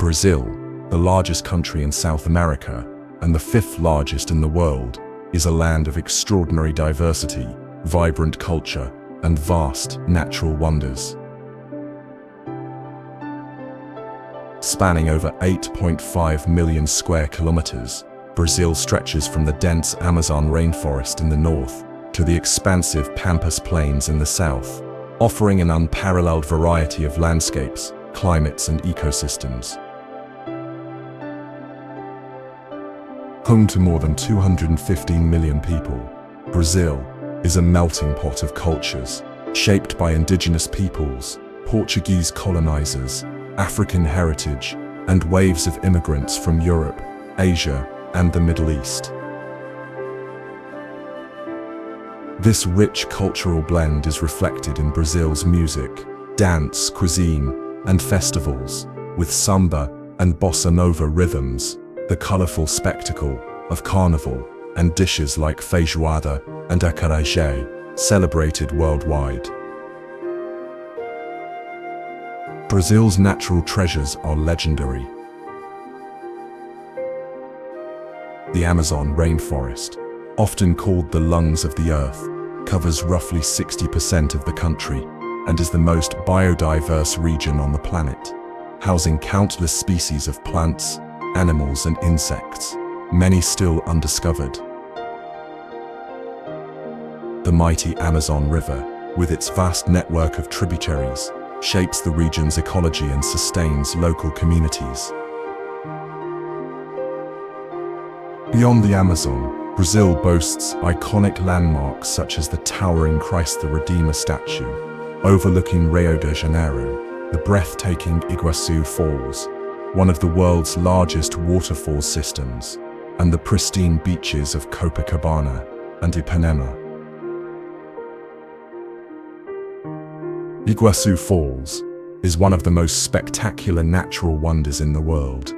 Brazil, the largest country in South America and the fifth largest in the world, is a land of extraordinary diversity, vibrant culture, and vast natural wonders. Spanning over 8.5 million square kilometers, Brazil stretches from the dense Amazon rainforest in the north to the expansive Pampas plains in the south, offering an unparalleled variety of landscapes, climates, and ecosystems. Home to more than 215 million people, Brazil is a melting pot of cultures, shaped by indigenous peoples, Portuguese colonizers, African heritage, and waves of immigrants from Europe, Asia, and the Middle East. This rich cultural blend is reflected in Brazil's music, dance, cuisine, and festivals, with samba and bossa nova rhythms, the colorful spectacle of carnival, and dishes like feijoada and acarajé, celebrated worldwide. Brazil's natural treasures are legendary. The Amazon rainforest, often called the lungs of the earth, covers roughly 60% of the country and is the most biodiverse region on the planet, housing countless species of plants, animals, and insects, many still undiscovered. The mighty Amazon River, with its vast network of tributaries, shapes the region's ecology and sustains local communities. Beyond the Amazon, Brazil boasts iconic landmarks such as the towering Christ the Redeemer statue, overlooking Rio de Janeiro, the breathtaking Iguaçu Falls, one of the world's largest waterfall systems, and the pristine beaches of Copacabana and Ipanema. Iguaçu Falls is one of the most spectacular natural wonders in the world.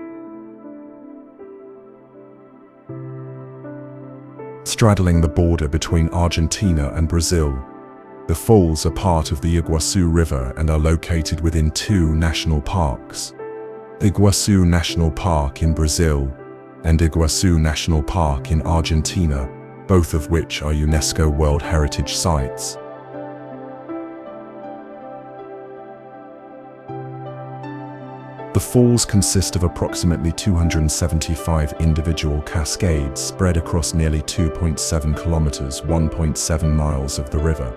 Straddling the border between Argentina and Brazil, the falls are part of the Iguaçu River and are located within two national parks: Iguaçu National Park in Brazil and Iguaçu National Park in Argentina, both of which are UNESCO World Heritage Sites. The falls consist of approximately 275 individual cascades spread across nearly 2.7 kilometers, 1.7 miles of the river.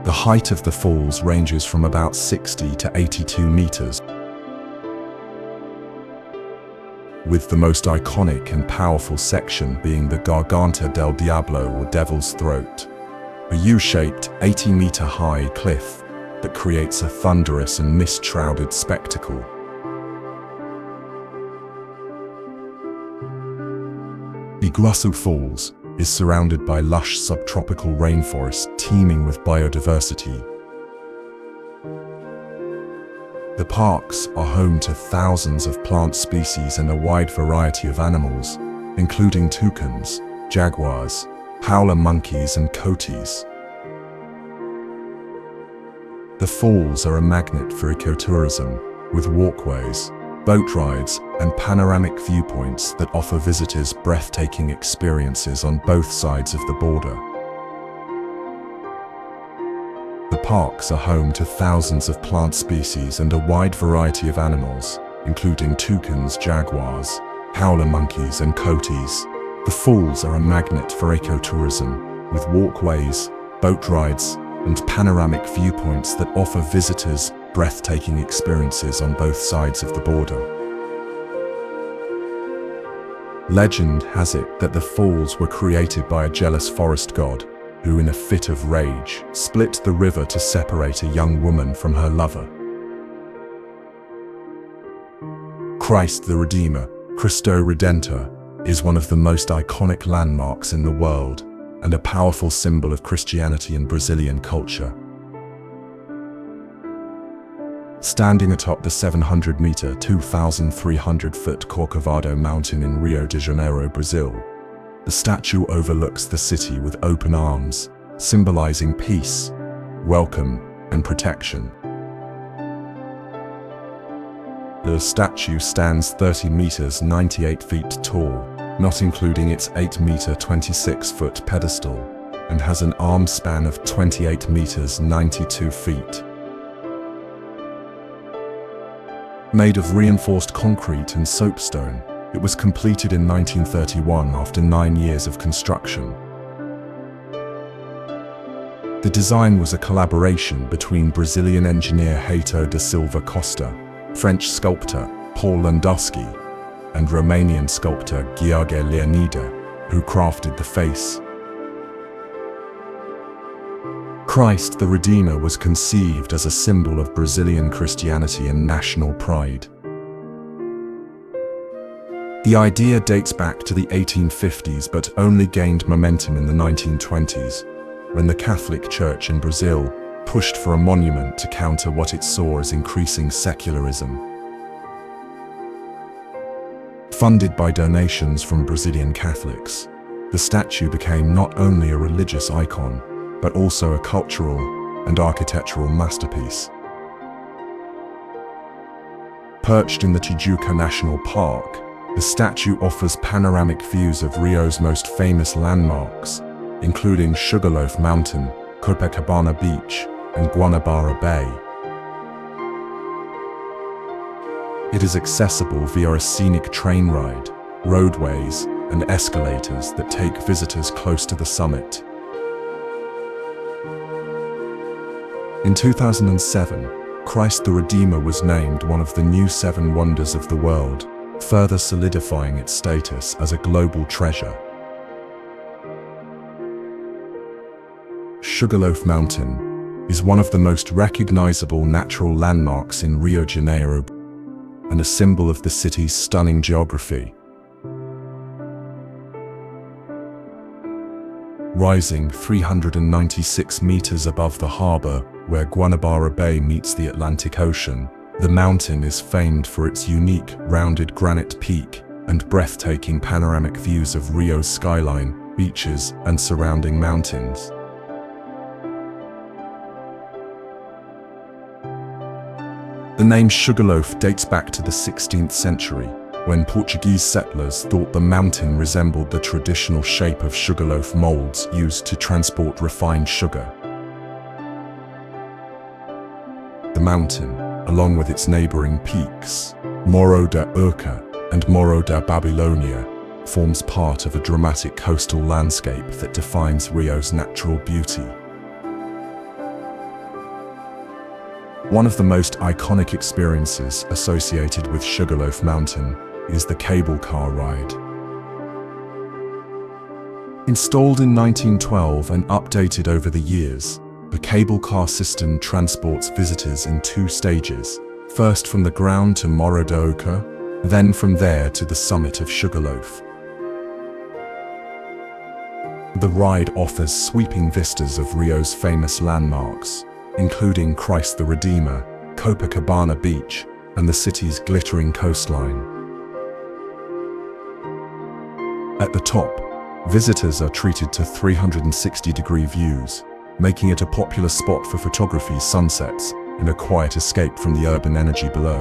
The height of the falls ranges from about 60 to 82 meters, with the most iconic and powerful section being the Garganta del Diablo, or Devil's Throat, a U-shaped 80-meter-high cliff that creates a thunderous and mist-shrouded spectacle. Iguaçu Falls is surrounded by lush subtropical rainforest teeming with biodiversity. The parks are home to thousands of plant species and a wide variety of animals, including toucans, jaguars, howler monkeys, and coatis. The falls are a magnet for ecotourism, with walkways, boat rides, and panoramic viewpoints that offer visitors breathtaking experiences on both sides of the border. The parks are home to thousands of plant species and a wide variety of animals, including toucans, jaguars, howler monkeys, and coatis. The falls are a magnet for ecotourism, with walkways, boat rides, and panoramic viewpoints that offer visitors breathtaking experiences on both sides of the border. Legend has it that the falls were created by a jealous forest god, who in a fit of rage split the river to separate a young woman from her lover. Christ the Redeemer, Cristo Redentor, is one of the most iconic landmarks in the world and a powerful symbol of Christianity and Brazilian culture. Standing atop the 700-meter, 2,300-foot Corcovado mountain in Rio de Janeiro, Brazil, the statue overlooks the city with open arms, symbolizing peace, welcome, and protection. The statue stands 30 meters 98 feet tall, not including its 8 meter 26 foot pedestal, and has an arm span of 28 meters 92 feet. Made of reinforced concrete and soapstone, it was completed in 1931 after 9 years of construction. The design was a collaboration between Brazilian engineer Hato da Silva Costa, French sculptor Paul Landowski, and Romanian sculptor Gheorghe Leonida, who crafted the face. Christ the Redeemer was conceived as a symbol of Brazilian Christianity and national pride. The idea dates back to the 1850s but only gained momentum in the 1920s, when the Catholic Church in Brazil pushed for a monument to counter what it saw as increasing secularism. Funded by donations from Brazilian Catholics, the statue became not only a religious icon, but also a cultural and architectural masterpiece. Perched in the Tijuca National Park, the statue offers panoramic views of Rio's most famous landmarks, including Sugarloaf Mountain, Copacabana Beach, and Guanabara Bay. It is accessible via a scenic train ride, roadways, and escalators that take visitors close to the summit. In 2007, Christ the Redeemer was named one of the new 7 wonders of the world, further solidifying its status as a global treasure. Sugarloaf Mountain is one of the most recognizable natural landmarks in Rio de Janeiro and a symbol of the city's stunning geography. Rising 396 meters above the harbor where Guanabara Bay meets the Atlantic Ocean, the mountain is famed for its unique, rounded granite peak and breathtaking panoramic views of Rio's skyline, beaches, and surrounding mountains. The name Sugarloaf dates back to the 16th century, when Portuguese settlers thought the mountain resembled the traditional shape of sugarloaf molds used to transport refined sugar. The mountain, along with its neighboring peaks, Morro da Urca and Morro da Babilonia, forms part of a dramatic coastal landscape that defines Rio's natural beauty. One of the most iconic experiences associated with Sugarloaf Mountain is the cable car ride. Installed in 1912 and updated over the years, the cable car system transports visitors in 2 stages, first from the ground to Morro da Urca, then from there to the summit of Sugarloaf. The ride offers sweeping vistas of Rio's famous landmarks, including Christ the Redeemer, Copacabana Beach, and the city's glittering coastline. At the top, visitors are treated to 360-degree views, making it a popular spot for photography, sunsets, and a quiet escape from the urban energy below.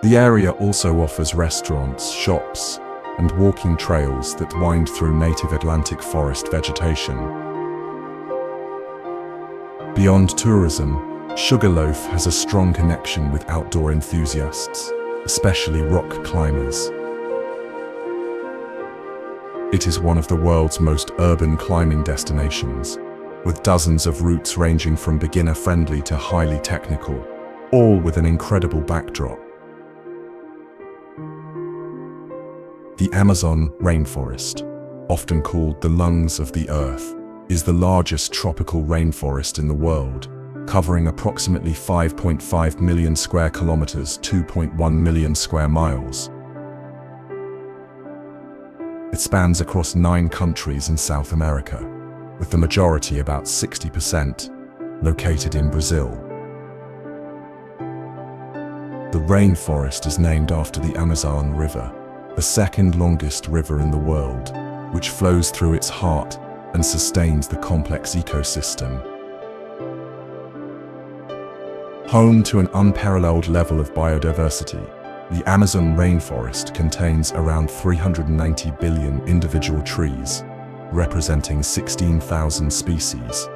The area also offers restaurants, shops, and walking trails that wind through native Atlantic forest vegetation. Beyond tourism, Sugarloaf has a strong connection with outdoor enthusiasts, especially rock climbers. It is one of the world's most urban climbing destinations, with dozens of routes ranging from beginner-friendly to highly technical, all with an incredible backdrop. The Amazon rainforest, often called the lungs of the earth, is the largest tropical rainforest in the world, covering approximately 5.5 million square kilometers, 2.1 million square miles. It spans across 9 countries in South America, with the majority, about 60%, located in Brazil. The rainforest is named after the Amazon River, the second longest river in the world, which flows through its heart, and sustains the complex ecosystem. Home to an unparalleled level of biodiversity, the Amazon rainforest contains around 390 billion individual trees, representing 16,000 species.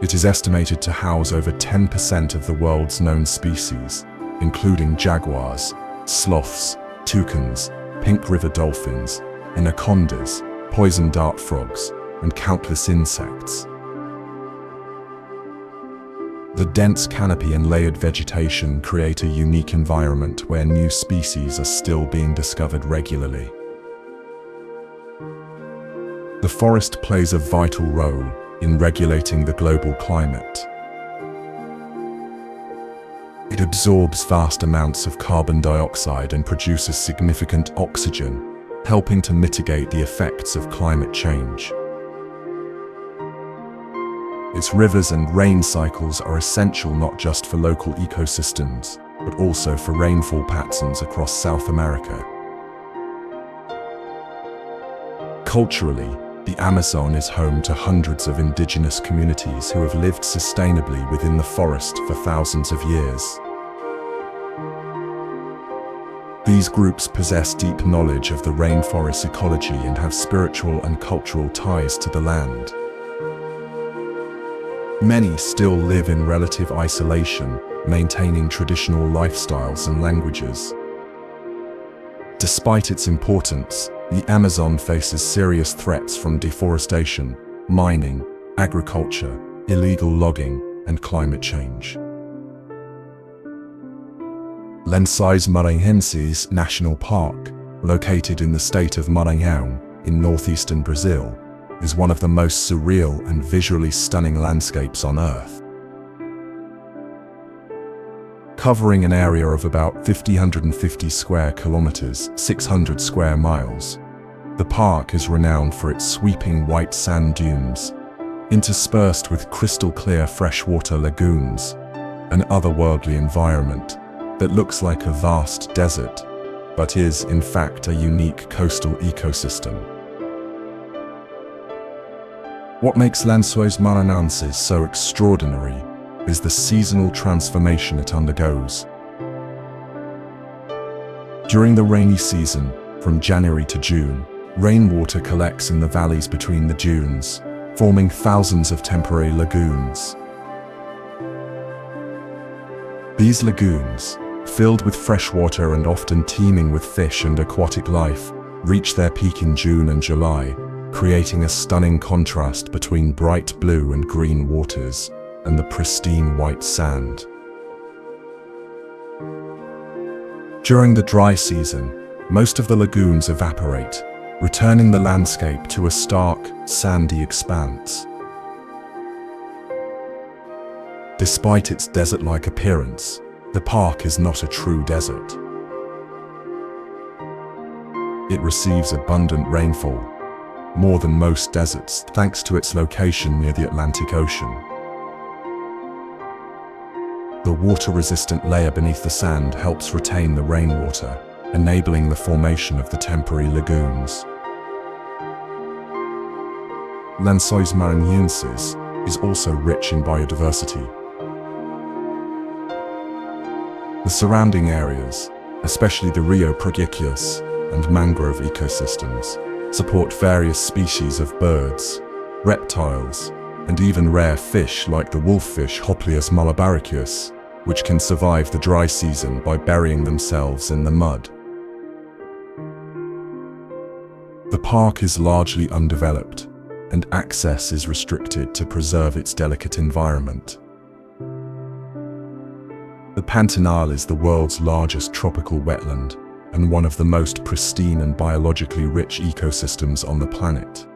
It is estimated to house over 10% of the world's known species, including jaguars, sloths, toucans, pink river dolphins, anacondas, poison dart frogs, and countless insects. The dense canopy and layered vegetation create a unique environment where new species are still being discovered regularly. The forest plays a vital role in regulating the global climate. It absorbs vast amounts of carbon dioxide and produces significant oxygen, helping to mitigate the effects of climate change. Its rivers and rain cycles are essential not just for local ecosystems, but also for rainfall patterns across South America. Culturally, the Amazon is home to hundreds of indigenous communities who have lived sustainably within the forest for thousands of years. These groups possess deep knowledge of the rainforest ecology and have spiritual and cultural ties to the land. Many still live in relative isolation, maintaining traditional lifestyles and languages. Despite its importance, the Amazon faces serious threats from deforestation, mining, agriculture, illegal logging, and climate change. Lençóis Maranhenses National Park, located in the state of Maranhão, in northeastern Brazil, is one of the most surreal and visually stunning landscapes on Earth. Covering an area of about 1,550 square kilometers, 600 square miles, the park is renowned for its sweeping white sand dunes, interspersed with crystal-clear freshwater lagoons, an otherworldly environment that looks like a vast desert, but is, in fact, a unique coastal ecosystem. What makes Lençóis Maranhenses so extraordinary is the seasonal transformation it undergoes. During the rainy season, from January to June, rainwater collects in the valleys between the dunes, forming thousands of temporary lagoons. These lagoons, filled with fresh water and often teeming with fish and aquatic life, reach their peak in June and July, creating a stunning contrast between bright blue and green waters and the pristine white sand. During the dry season, most of the lagoons evaporate, returning the landscape to a stark, sandy expanse. Despite its desert-like appearance, the park is not a true desert. It receives abundant rainfall, more than most deserts, thanks to its location near the Atlantic Ocean. The water-resistant layer beneath the sand helps retain the rainwater, enabling the formation of the temporary lagoons. Lençóis Maranhenses is also rich in biodiversity. The surrounding areas, especially the Rio Preguiças and mangrove ecosystems, support various species of birds, reptiles, and even rare fish like the wolffish Hopleus malabaricus, which can survive the dry season by burying themselves in the mud. The park is largely undeveloped, and access is restricted to preserve its delicate environment. The Pantanal is the world's largest tropical wetland and one of the most pristine and biologically rich ecosystems on the planet.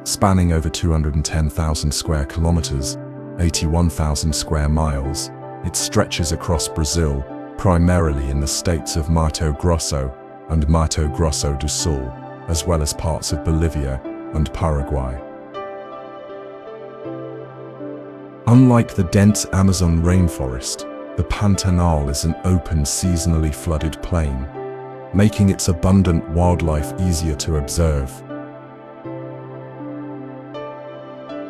Spanning over 210,000 square kilometers, 81,000 square miles, it stretches across Brazil, primarily in the states of Mato Grosso and Mato Grosso do Sul, as well as parts of Bolivia and Paraguay. Unlike the dense Amazon rainforest, the Pantanal is an open, seasonally flooded plain. making its abundant wildlife easier to observe.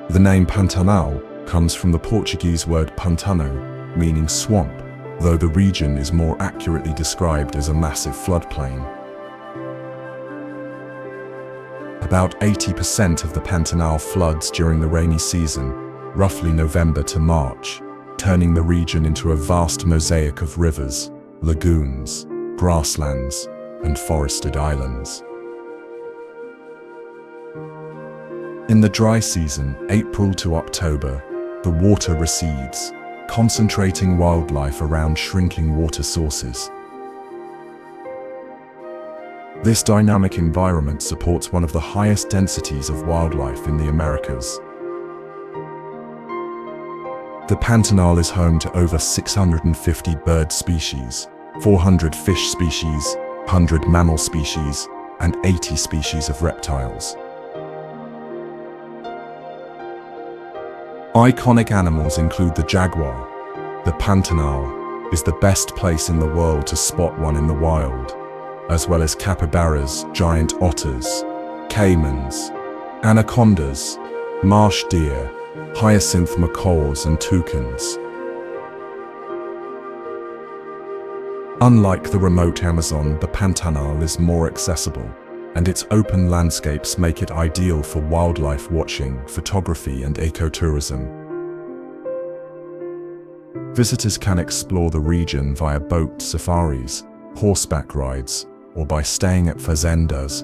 The name Pantanal comes from the Portuguese word pantano, meaning swamp, though the region is more accurately described as a massive floodplain. About 80% of the Pantanal floods during the rainy season, roughly November to March, turning the region into a vast mosaic of rivers, lagoons, grasslands, and forested islands. In the dry season, April to October, the water recedes, concentrating wildlife around shrinking water sources. This dynamic environment supports one of the highest densities of wildlife in the Americas. The Pantanal is home to over 650 bird species, 400 fish species, 100 mammal species, and 80 species of reptiles. Iconic animals include the jaguar. The Pantanal is the best place in the world to spot one in the wild, as well as capybaras, giant otters, caimans, anacondas, marsh deer, hyacinth macaws, and toucans. Unlike the remote Amazon, the Pantanal is more accessible, and its open landscapes make it ideal for wildlife watching, photography, and ecotourism. Visitors can explore the region via boat safaris, horseback rides, or by staying at fazendas.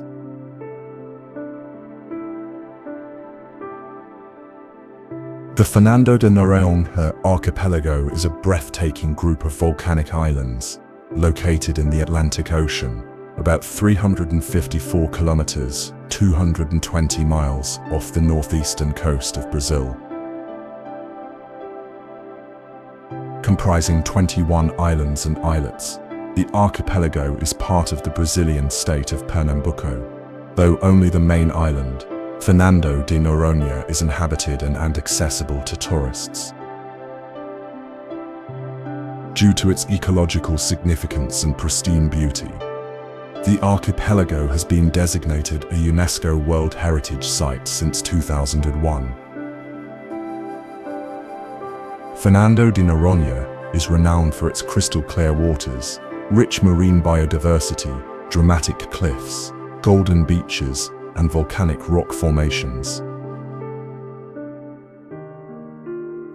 The Fernando de Noronha archipelago is a breathtaking group of volcanic islands located in the Atlantic Ocean, about 354 kilometers, 220 miles off the northeastern coast of Brazil. Comprising 21 islands and islets, the archipelago is part of the Brazilian state of Pernambuco, though only the main island, Fernando de Noronha, is inhabited and accessible to tourists. Due to its ecological significance and pristine beauty, the archipelago has been designated a UNESCO World Heritage Site since 2001. Fernando de Noronha is renowned for its crystal-clear waters, rich marine biodiversity, dramatic cliffs, golden beaches, and volcanic rock formations.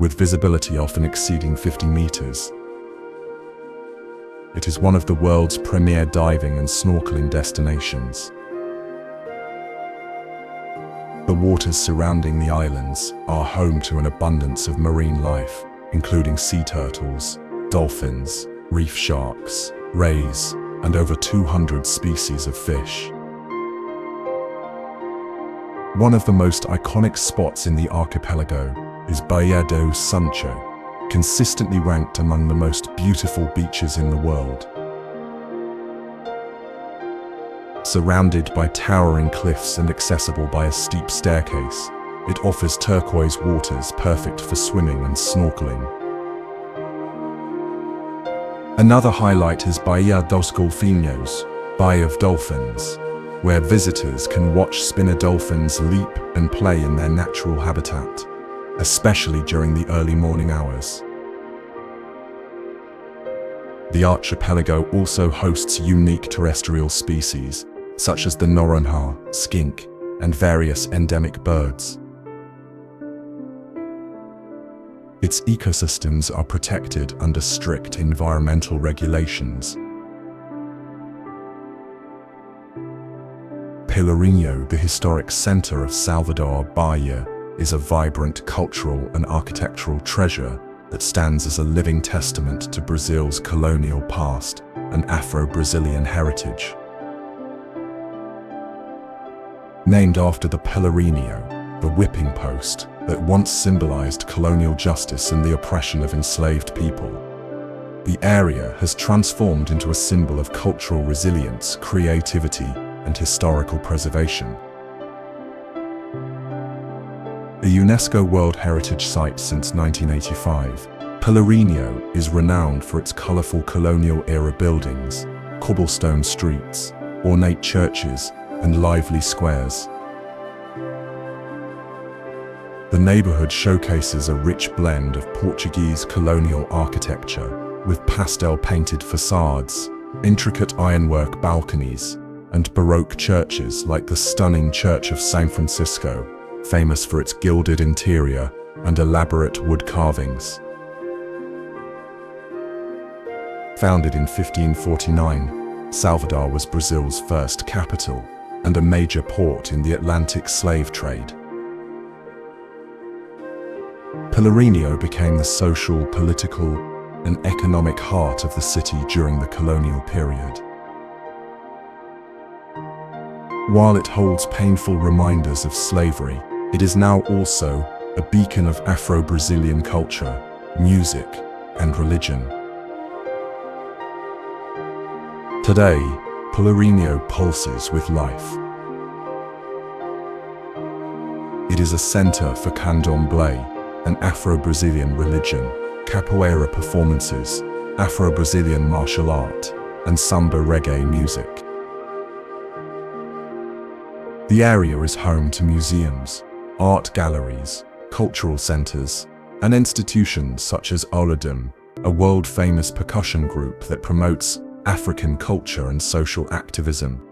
With visibility often exceeding 50 meters, it is one of the world's premier diving and snorkeling destinations. The waters surrounding the islands are home to an abundance of marine life, including sea turtles, dolphins, reef sharks, rays, and over 200 species of fish. One of the most iconic spots in the archipelago is Baía do Sancho, consistently ranked among the most beautiful beaches in the world. Surrounded by towering cliffs and accessible by a steep staircase, it offers turquoise waters perfect for swimming and snorkeling. Another highlight is Baía dos Golfinhos, Bay of Dolphins, where visitors can watch spinner dolphins leap and play in their natural habitat, especially during the early morning hours. The archipelago also hosts unique terrestrial species, such as the Noronha, skink, and various endemic birds. Its ecosystems are protected under strict environmental regulations. Pelourinho, the historic center of Salvador Bahia, is a vibrant cultural and architectural treasure that stands as a living testament to Brazil's colonial past and Afro-Brazilian heritage. Named after the Pelourinho, the whipping post that once symbolized colonial justice and the oppression of enslaved people, the area has transformed into a symbol of cultural resilience, creativity, and historical preservation. A UNESCO World Heritage Site since 1985, Pelourinho is renowned for its colorful colonial-era buildings, cobblestone streets, ornate churches, and lively squares. The neighborhood showcases a rich blend of Portuguese colonial architecture with pastel-painted facades, intricate ironwork balconies, and Baroque churches like the stunning Church of San Francisco, famous for its gilded interior and elaborate wood carvings. Founded in 1549, Salvador was Brazil's first capital and a major port in the Atlantic slave trade. Pelourinho became the social, political, and economic heart of the city during the colonial period. While it holds painful reminders of slavery, it is now also a beacon of Afro-Brazilian culture, music, and religion. Today, Pelourinho pulses with life. It is a center for candomblé, an Afro-Brazilian religion, capoeira performances, Afro-Brazilian martial art, and samba reggae music. The area is home to museums, art galleries, cultural centers, and institutions such as Olodum, a world-famous percussion group that promotes African culture and social activism.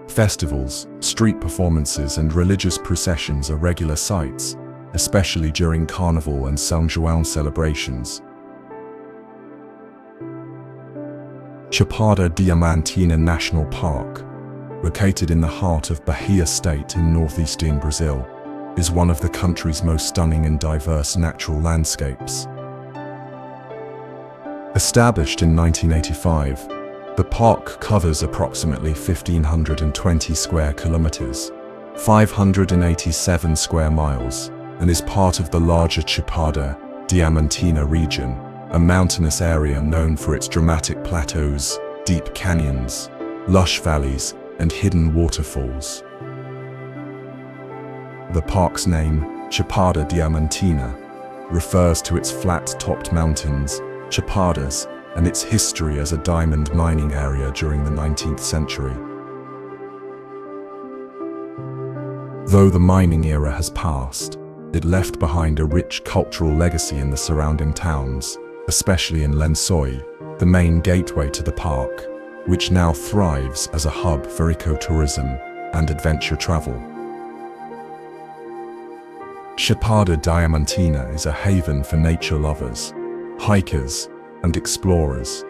Festivals, street performances, and religious processions are regular sights, especially during Carnival and São João celebrations. Chapada Diamantina National Park, located in the heart of Bahia State in northeastern Brazil, is one of the country's most stunning and diverse natural landscapes. Established in 1985, the park covers approximately 1,520 square kilometers, 587 square miles, and is part of the larger Chapada Diamantina region, a mountainous area known for its dramatic plateaus, deep canyons, lush valleys, and hidden waterfalls. The park's name, Chapada Diamantina, refers to its flat-topped mountains, Chapadas, and its history as a diamond mining area during the 19th century. Though the mining era has passed, it left behind a rich cultural legacy in the surrounding towns, especially in Lençóis, the main gateway to the park, which now thrives as a hub for ecotourism and adventure travel. Chapada Diamantina is a haven for nature lovers, hikers, and explorers.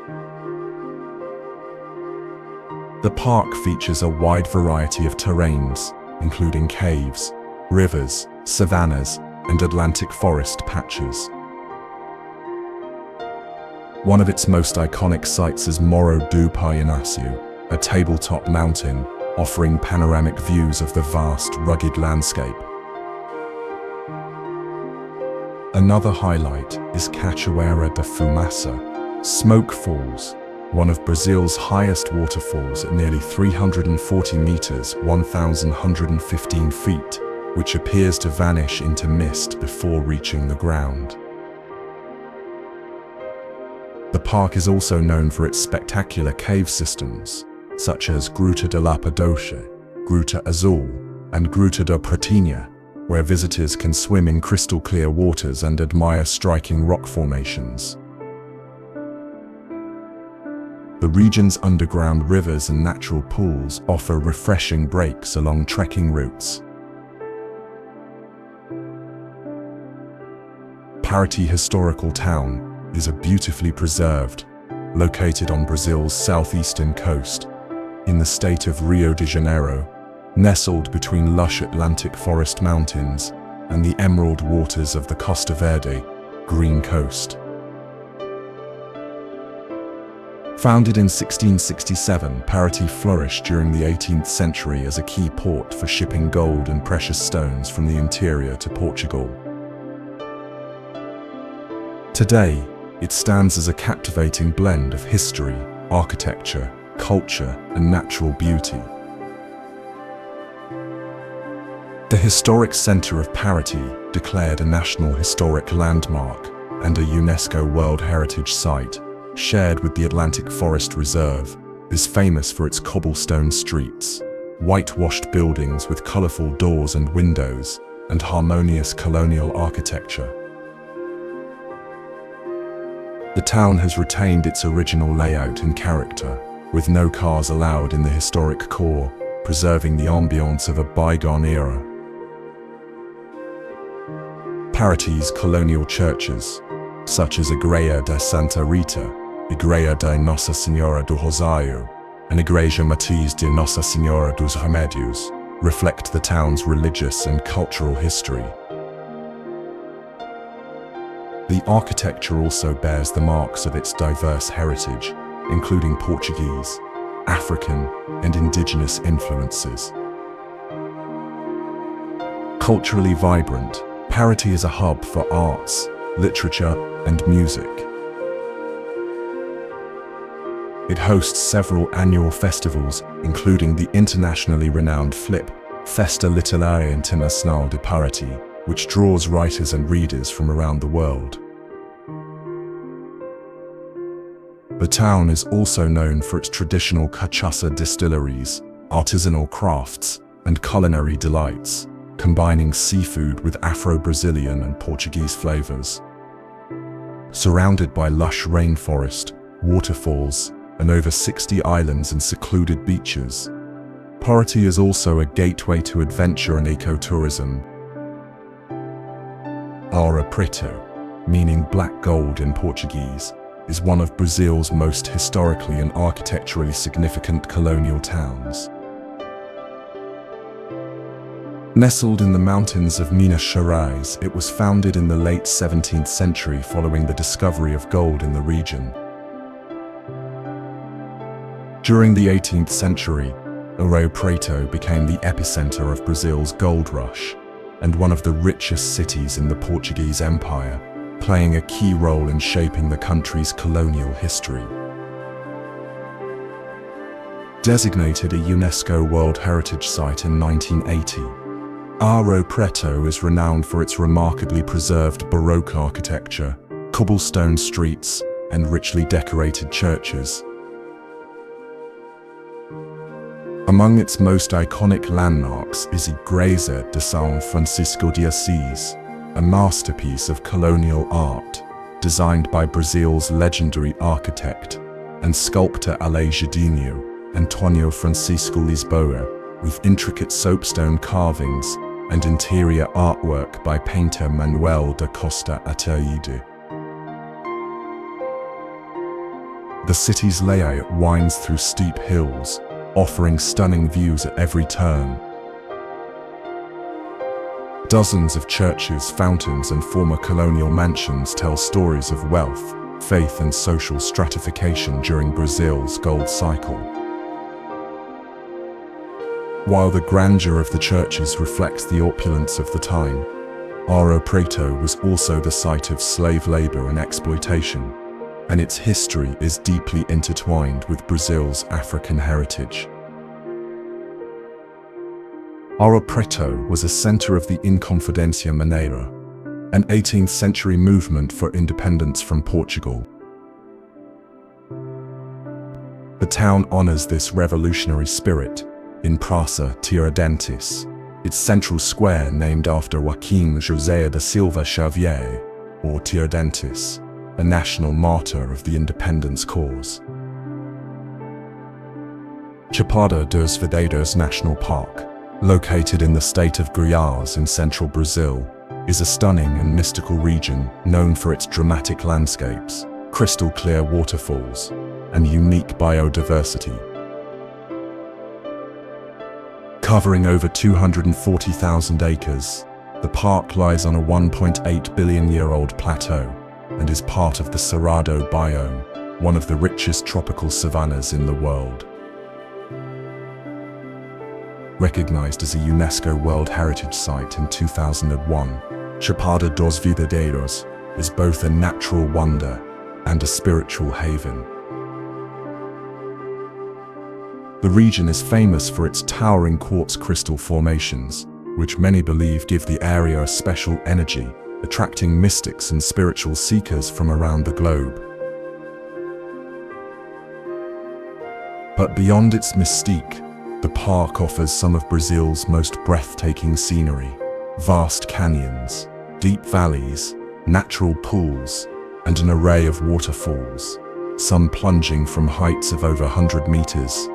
The park features a wide variety of terrains, including caves, rivers, savannas, and Atlantic forest patches. One of its most iconic sites is Morro do Painhaçu, a tabletop mountain offering panoramic views of the vast, rugged landscape. Another highlight is Cachoeira da Fumaça, Smoke Falls, one of Brazil's highest waterfalls at nearly 340 meters, 1,115 feet, which appears to vanish into mist before reaching the ground. The park is also known for its spectacular cave systems, such as Gruta de la Padocha, Gruta Azul, and Gruta da Pratinha, where visitors can swim in crystal-clear waters and admire striking rock formations. The region's underground rivers and natural pools offer refreshing breaks along trekking routes. Paraty Historical Town is a beautifully preserved, located on Brazil's southeastern coast, in the state of Rio de Janeiro, nestled between lush Atlantic forest mountains and the emerald waters of the Costa Verde, Green Coast. Founded in 1667, Paraty flourished during the 18th century as a key port for shipping gold and precious stones from the interior to Portugal. Today, it stands as a captivating blend of history, architecture, culture, and natural beauty. The historic centre of Paraty, declared a National Historic Landmark and a UNESCO World Heritage Site, shared with the Atlantic Forest Reserve, is famous for its cobblestone streets, whitewashed buildings with colorful doors and windows, and harmonious colonial architecture. The town has retained its original layout and character, with no cars allowed in the historic core, preserving the ambiance of a bygone era. Paraty's colonial churches, such as Igreja de Santa Rita, Igreja de Nossa Senhora do Rosário, and Igreja Matriz de Nossa Senhora dos Remédios, reflect the town's religious and cultural history. The architecture also bears the marks of its diverse heritage, including Portuguese, African, and indigenous influences. Culturally vibrant, Paraty is a hub for arts, literature, and music. It hosts several annual festivals, including the internationally renowned FLIP, Festa Literária Internacional de Paraty, which draws writers and readers from around the world. The town is also known for its traditional cachaça distilleries, artisanal crafts, and culinary delights, combining seafood with Afro-Brazilian and Portuguese flavors. Surrounded by lush rainforest, waterfalls, and over 60 islands and secluded beaches, Paraty is also a gateway to adventure and ecotourism. Ouro Preto, meaning black gold in Portuguese, is one of Brazil's most historically and architecturally significant colonial towns. Nestled in the mountains of Minas Gerais, it was founded in the late 17th century following the discovery of gold in the region. During the 18th century, Ouro Preto became the epicenter of Brazil's gold rush and one of the richest cities in the Portuguese Empire, playing a key role in shaping the country's colonial history. Designated a UNESCO World Heritage Site in 1980, Ouro Preto is renowned for its remarkably preserved Baroque architecture, cobblestone streets, and richly decorated churches. Among its most iconic landmarks is Igreja de São Francisco de Assis, a masterpiece of colonial art, designed by Brazil's legendary architect and sculptor Aleijadinho Antônio Francisco Lisboa, with intricate soapstone carvings and interior artwork by painter Manuel da Costa Ataíde. The city's layout winds through steep hills, offering stunning views at every turn. Dozens of churches, fountains, and former colonial mansions tell stories of wealth, faith, and social stratification during Brazil's gold cycle. While the grandeur of the churches reflects the opulence of the time, Ouro Preto was also the site of slave labor and exploitation, and its history is deeply intertwined with Brazil's African heritage. Ouro Preto was a center of the Inconfidência Mineira, an 18th century movement for independence from Portugal. The town honors this revolutionary spirit in Praça Tiradentes, its central square named after Joaquim José da Silva Xavier, or Tiradentes, a national martyr of the independence cause. Chapada dos Veadeiros National Park, located in the state of Goiás in central Brazil, is a stunning and mystical region known for its dramatic landscapes, crystal-clear waterfalls, and unique biodiversity. Covering over 240,000 acres, the park lies on a 1.8 billion-year-old plateau and is part of the Cerrado biome, one of the richest tropical savannas in the world. Recognized as a UNESCO World Heritage Site in 2001, Chapada dos Veadeiros is both a natural wonder and a spiritual haven. The region is famous for its towering quartz crystal formations, which many believe give the area a special energy, attracting mystics and spiritual seekers from around the globe. But beyond its mystique, the park offers some of Brazil's most breathtaking scenery: vast canyons, deep valleys, natural pools, and an array of waterfalls, some plunging from heights of over 100 meters.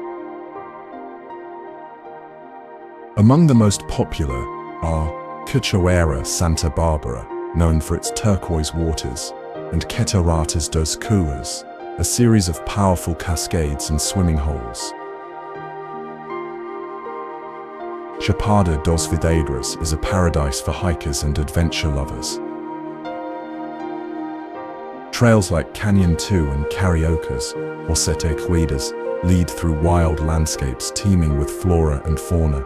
Among the most popular are Cachoeira Santa Barbara, known for its turquoise waters, and Cataratas dos Cuas, a series of powerful cascades and swimming holes. Chapada dos Veadeiros is a paradise for hikers and adventure lovers. Trails like Canyon 2 and Cariocas, or Sete Cuidas, lead through wild landscapes teeming with flora and fauna.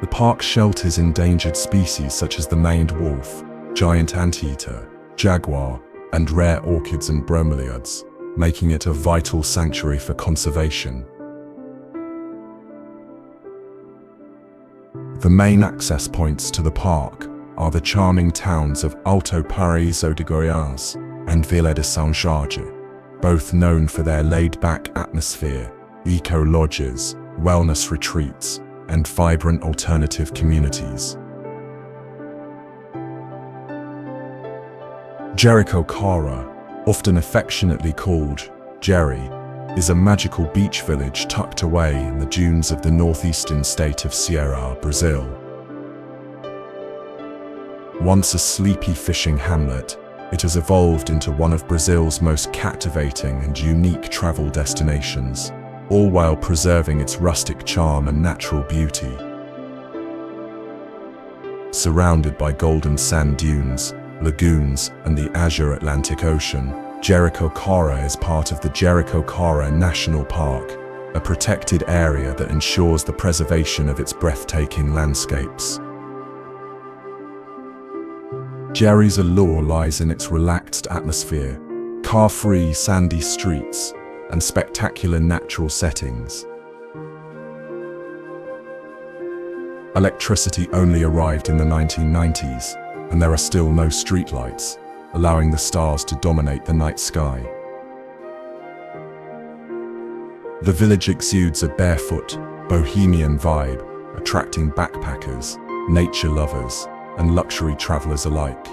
The park shelters endangered species such as the maned wolf, giant anteater, jaguar, and rare orchids and bromeliads, making it a vital sanctuary for conservation. The main access points to the park are the charming towns of Alto Paraíso de Goiás and Vila de São Jorge, both known for their laid-back atmosphere, eco-lodges, wellness retreats, and vibrant alternative communities. Jericoacoara, often affectionately called Jerry, is a magical beach village tucked away in the dunes of the northeastern state of Ceará, Brazil. Once a sleepy fishing hamlet, it has evolved into one of Brazil's most captivating and unique travel destinations, all while preserving its rustic charm and natural beauty. Surrounded by golden sand dunes, lagoons, and the azure Atlantic Ocean, Jericoacoara is part of the Jericoacoara National Park, a protected area that ensures the preservation of its breathtaking landscapes. Jerry's allure lies in its relaxed atmosphere, car-free sandy streets, and spectacular natural settings. Electricity only arrived in the 1990s, and there are still no streetlights, allowing the stars to dominate the night sky. The village exudes a barefoot, bohemian vibe, attracting backpackers, nature lovers, and luxury travelers alike.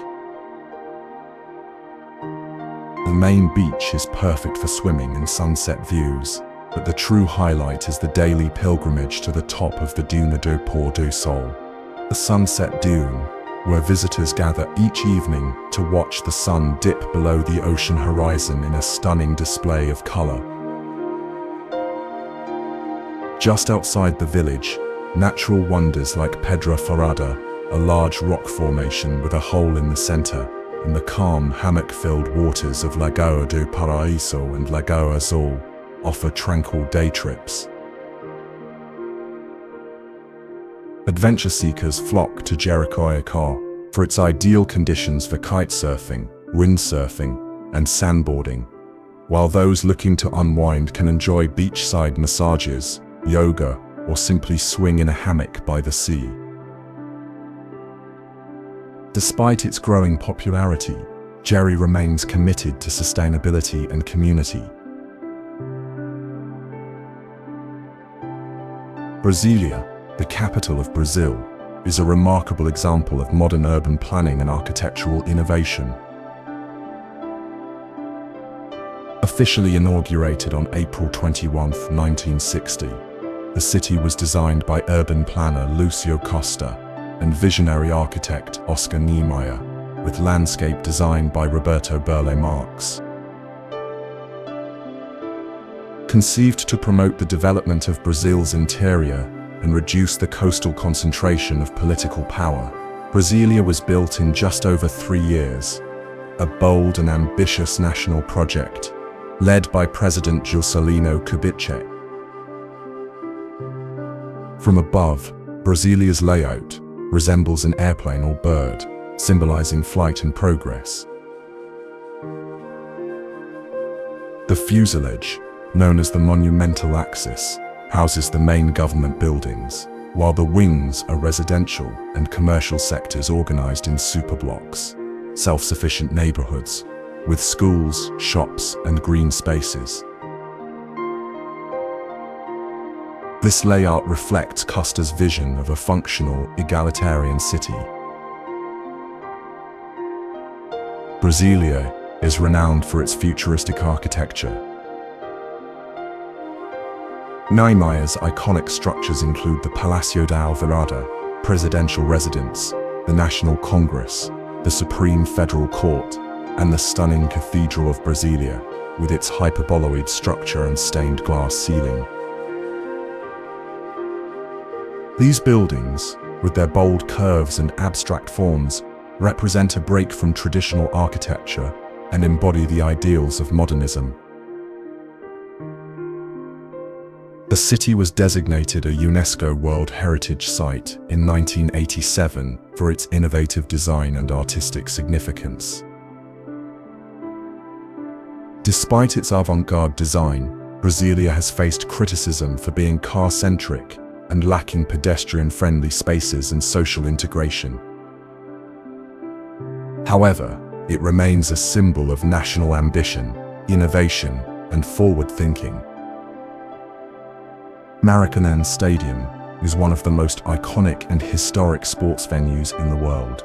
The main beach is perfect for swimming and sunset views, but the true highlight is the daily pilgrimage to the top of the Duna do Pôr do Sol, the sunset dune, where visitors gather each evening to watch the sun dip below the ocean horizon in a stunning display of color. Just outside the village, natural wonders like Pedra Furada, a large rock formation with a hole in the center, and the calm, hammock-filled waters of Lagoa do Paraíso and Lagoa Azul offer tranquil day trips. Adventure seekers flock to Jericoacoara for its ideal conditions for kitesurfing, windsurfing, and sandboarding, while those looking to unwind can enjoy beachside massages, yoga, or simply swing in a hammock by the sea. Despite its growing popularity, Jerry remains committed to sustainability and community. Brasília, the capital of Brazil, is a remarkable example of modern urban planning and architectural innovation. Officially inaugurated on April 21, 1960, the city was designed by urban planner Lúcio Costa and visionary architect Oscar Niemeyer, with landscape design by Roberto Burle Marx. Conceived to promote the development of Brazil's interior and reduce the coastal concentration of political power, Brasília was built in just over 3 years, a bold and ambitious national project led by President Juscelino Kubitschek. From above, Brasília's layout resembles an airplane or bird, symbolizing flight and progress. The fuselage, known as the monumental axis, houses the main government buildings, while the wings are residential and commercial sectors organized in superblocks, self-sufficient neighborhoods, with schools, shops, and green spaces. This layout reflects Costa's vision of a functional, egalitarian city. Brasilia is renowned for its futuristic architecture. Niemeyer's iconic structures include the Palacio da Alvorada, presidential residence, the National Congress, the Supreme Federal Court, and the stunning Cathedral of Brasilia, with its hyperboloid structure and stained glass ceiling. These buildings, with their bold curves and abstract forms, represent a break from traditional architecture and embody the ideals of modernism. The city was designated a UNESCO World Heritage Site in 1987 for its innovative design and artistic significance. Despite its avant-garde design, Brasilia has faced criticism for being car-centric and lacking pedestrian-friendly spaces and social integration. However, it remains a symbol of national ambition, innovation, and forward-thinking. Maracanã Stadium is one of the most iconic and historic sports venues in the world.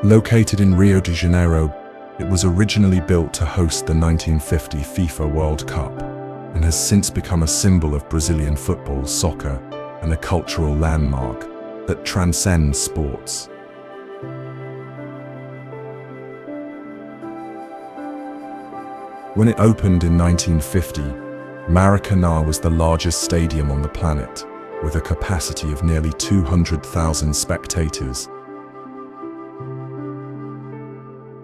Located in Rio de Janeiro, it was originally built to host the 1950 FIFA World Cup and has since become a symbol of Brazilian football, soccer, and a cultural landmark that transcends sports. When it opened in 1950, Maracanã was the largest stadium on the planet, with a capacity of nearly 200,000 spectators.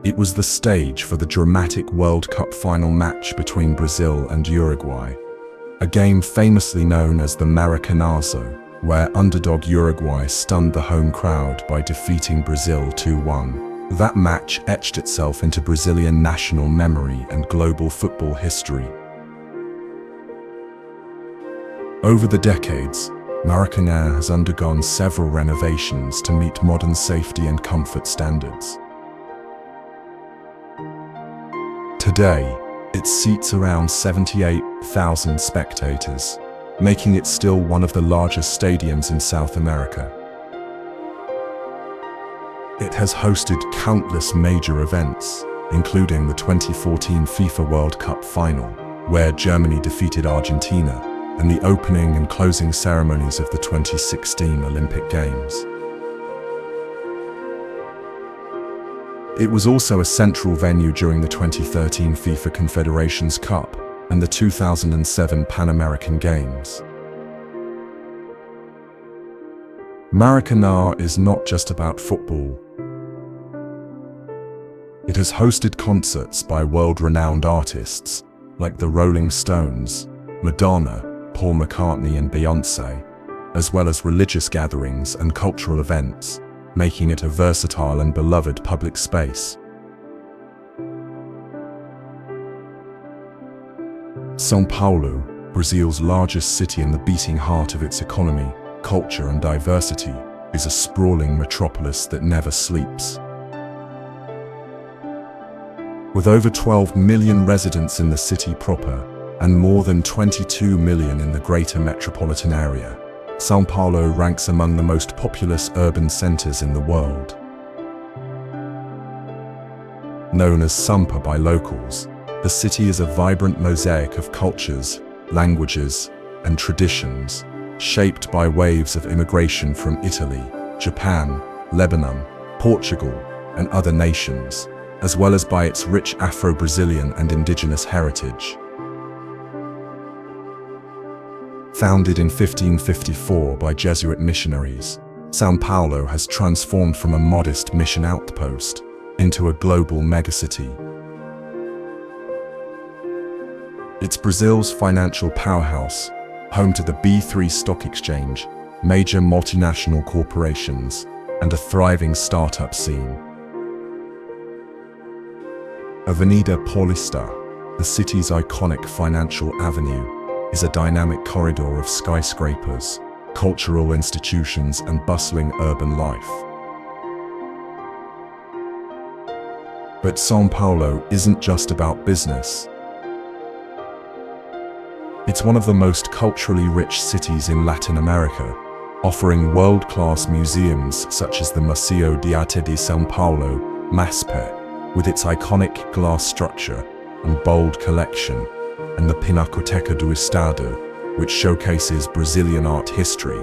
It was the stage for the dramatic World Cup final match between Brazil and Uruguay, a game famously known as the Maracanazo, where underdog Uruguay stunned the home crowd by defeating Brazil 2-1. That match etched itself into Brazilian national memory and global football history. Over the decades, Maracanã has undergone several renovations to meet modern safety and comfort standards. Today, it seats around 78,000 spectators, making it still one of the largest stadiums in South America. It has hosted countless major events, including the 2014 FIFA World Cup final, where Germany defeated Argentina, and the opening and closing ceremonies of the 2016 Olympic Games. It was also a central venue during the 2013 FIFA Confederations Cup and the 2007 Pan American Games. Maracanã is not just about football. It has hosted concerts by world-renowned artists like the Rolling Stones, Madonna, Paul McCartney and Beyoncé, as well as religious gatherings and cultural events, making it a versatile and beloved public space. São Paulo, Brazil's largest city and the beating heart of its economy, culture and diversity, is a sprawling metropolis that never sleeps. With over 12 million residents in the city proper and more than 22 million in the greater metropolitan area, São Paulo ranks among the most populous urban centers in the world. Known as Sampa by locals, the city is a vibrant mosaic of cultures, languages, and traditions, shaped by waves of immigration from Italy, Japan, Lebanon, Portugal, and other nations, as well as by its rich Afro-Brazilian and indigenous heritage. Founded in 1554 by Jesuit missionaries, São Paulo has transformed from a modest mission outpost into a global megacity. It's Brazil's financial powerhouse, home to the B3 stock exchange, major multinational corporations, and a thriving startup scene. Avenida Paulista, the city's iconic financial avenue, is a dynamic corridor of skyscrapers, cultural institutions, and bustling urban life. But São Paulo isn't just about business. It's one of the most culturally rich cities in Latin America, offering world-class museums such as the Museo de Arte de São Paulo, MASPE, with its iconic glass structure and bold collection, and the Pinacoteca do Estado, which showcases Brazilian art history.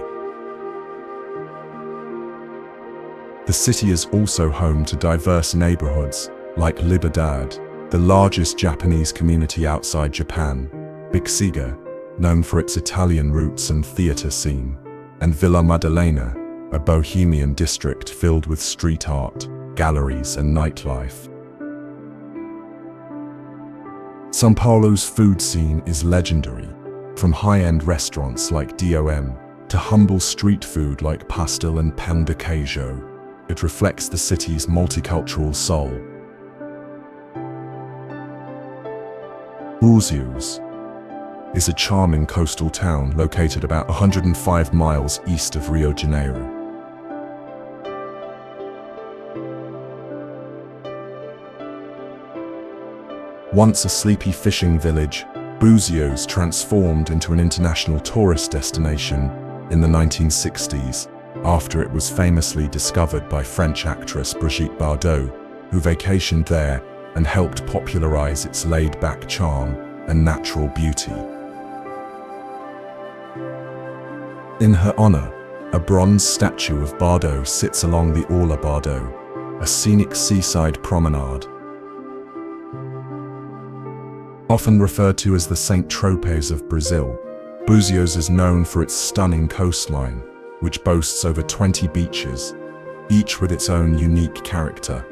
The city is also home to diverse neighborhoods, like Liberdade, the largest Japanese community outside Japan, Bixiga, known for its Italian roots and theater scene, and Vila Madalena, a bohemian district filled with street art, galleries, and nightlife. São Paulo's food scene is legendary, from high-end restaurants like DOM to humble street food like pastel and pão de queijo. It reflects the city's multicultural soul. Búzios is a charming coastal town located about 105 miles east of Rio de Janeiro. Once a sleepy fishing village, Búzios transformed into an international tourist destination in the 1960s, after it was famously discovered by French actress Brigitte Bardot, who vacationed there and helped popularize its laid-back charm and natural beauty. In her honor, a bronze statue of Bardot sits along the Orla Bardot, a scenic seaside promenade. Often referred to as the Saint Tropez of Brazil, Búzios is known for its stunning coastline, which boasts over 20 beaches, each with its own unique character.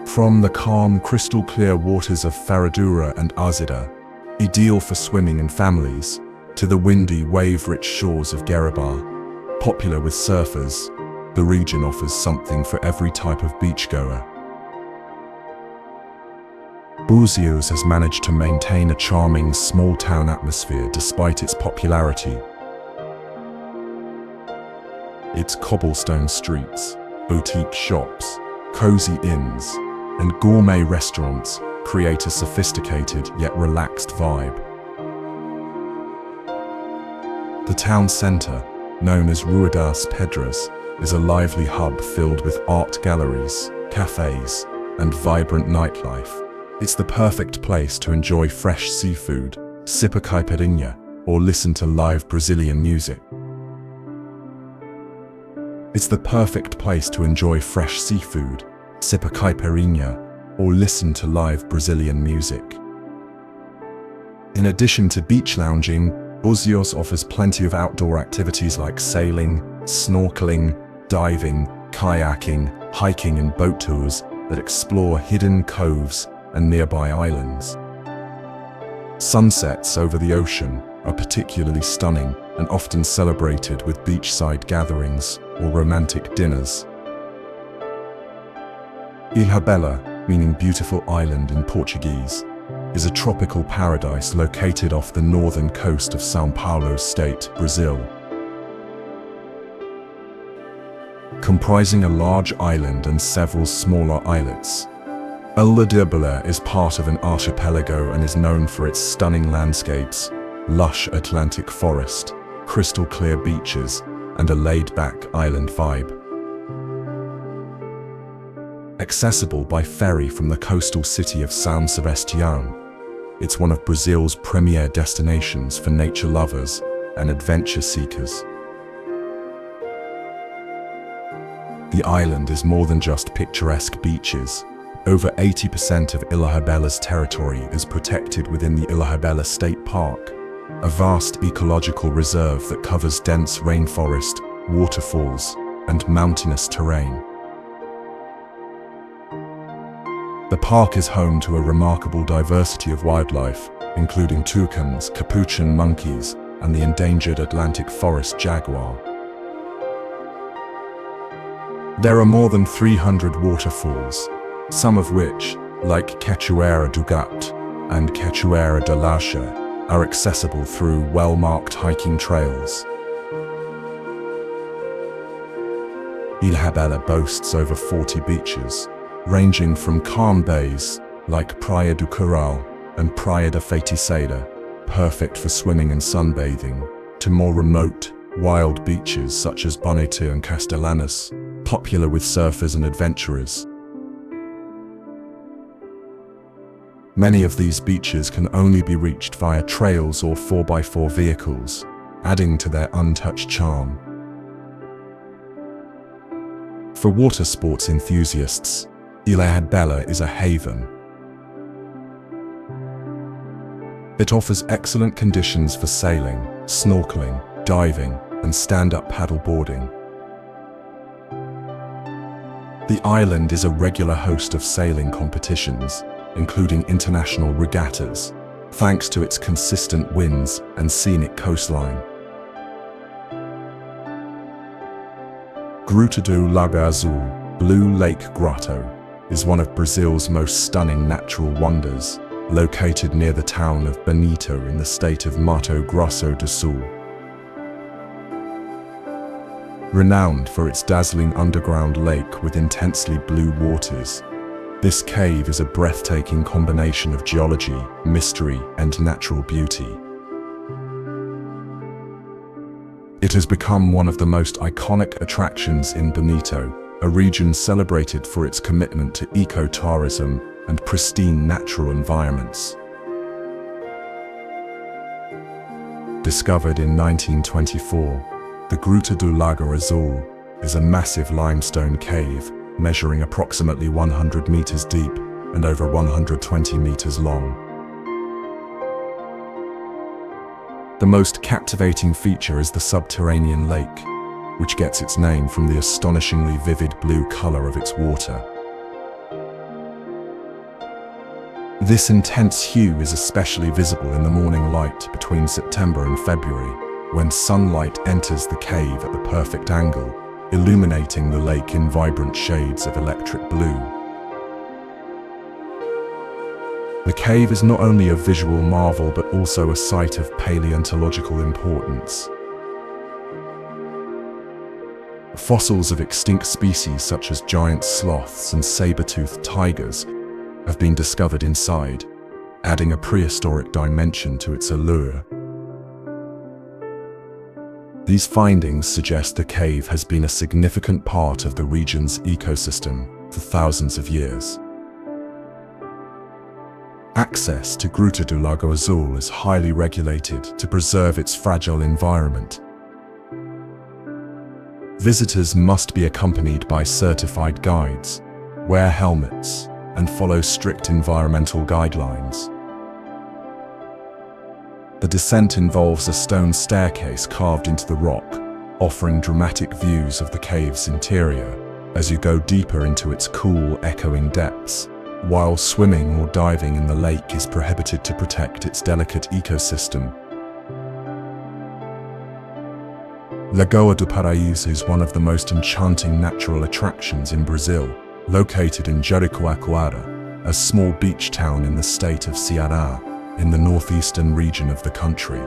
From the calm, crystal-clear waters of Ferradura and Azeda, ideal for swimming and families, to the windy, wave-rich shores of Guarabá, popular with surfers, the region offers something for every type of beachgoer. Búzios has managed to maintain a charming, small-town atmosphere despite its popularity. Its cobblestone streets, boutique shops, cozy inns, and gourmet restaurants create a sophisticated yet relaxed vibe. The town centre, known as Rua das Pedras, is a lively hub filled with art galleries, cafes, and vibrant nightlife. It's the perfect place to enjoy fresh seafood, sip a caipirinha, or listen to live Brazilian music. It's the perfect place to enjoy fresh seafood, sip a caipirinha, or listen to live Brazilian music. In addition to beach lounging, Búzios offers plenty of outdoor activities like sailing, snorkeling, diving, kayaking, hiking, and boat tours that explore hidden coves and nearby islands. Sunsets over the ocean are particularly stunning and often celebrated with beachside gatherings or romantic dinners. Ilha Bela, meaning beautiful island in Portuguese, is a tropical paradise located off the northern coast of São Paulo state, Brazil. Comprising a large island and several smaller islets, Ilha de Bela is part of an archipelago and is known for its stunning landscapes, lush Atlantic forest, crystal-clear beaches, and a laid-back island vibe. Accessible by ferry from the coastal city of São Sebastião, it's one of Brazil's premier destinations for nature lovers and adventure seekers. The island is more than just picturesque beaches. Over 80% of Ilha Bela's territory is protected within the Ilha Bela State Park, a vast ecological reserve that covers dense rainforest, waterfalls, and mountainous terrain. The park is home to a remarkable diversity of wildlife, including toucans, capuchin monkeys, and the endangered Atlantic forest jaguar. There are more than 300 waterfalls, some of which, like Cachoeira do Gato and Cachoeira da Lacha, are accessible through well-marked hiking trails. Ilha Bella boasts over 40 beaches, ranging from calm bays like Praia do Coral and Praia da Feiticeira, perfect for swimming and sunbathing, to more remote, wild beaches such as Bonito and Castellanos, popular with surfers and adventurers. Many of these beaches can only be reached via trails or 4x4 vehicles, adding to their untouched charm. For water sports enthusiasts, Ilha Bella is a haven. It offers excellent conditions for sailing, snorkeling, diving, and stand-up paddleboarding. The island is a regular host of sailing competitions, including international regattas, thanks to its consistent winds and scenic coastline. Gruta do Lago Azul, Blue Lake Grotto, is one of Brazil's most stunning natural wonders, located near the town of Bonito in the state of Mato Grosso do Sul. Renowned for its dazzling underground lake with intensely blue waters, this cave is a breathtaking combination of geology, mystery, and natural beauty. It has become one of the most iconic attractions in Bonito, a region celebrated for its commitment to eco-tourism and pristine natural environments. Discovered in 1924, the Gruta do Lago Azul is a massive limestone cave measuring approximately 100 meters deep and over 120 meters long. The most captivating feature is the subterranean lake, which gets its name from the astonishingly vivid blue color of its water. This intense hue is especially visible in the morning light between September and February, when sunlight enters the cave at the perfect angle, illuminating the lake in vibrant shades of electric blue. The cave is not only a visual marvel but also a site of paleontological importance. Fossils of extinct species such as giant sloths and saber-toothed tigers have been discovered inside, adding a prehistoric dimension to its allure. These findings suggest the cave has been a significant part of the region's ecosystem for thousands of years. Access to Gruta do Lago Azul is highly regulated to preserve its fragile environment. Visitors must be accompanied by certified guides, wear helmets, and follow strict environmental guidelines. The descent involves a stone staircase carved into the rock, offering dramatic views of the cave's interior as you go deeper into its cool, echoing depths, while swimming or diving in the lake is prohibited to protect its delicate ecosystem. Lagoa do Paraíso is one of the most enchanting natural attractions in Brazil, located in Jericoacoara, a small beach town in the state of Ceará, in the northeastern region of the country.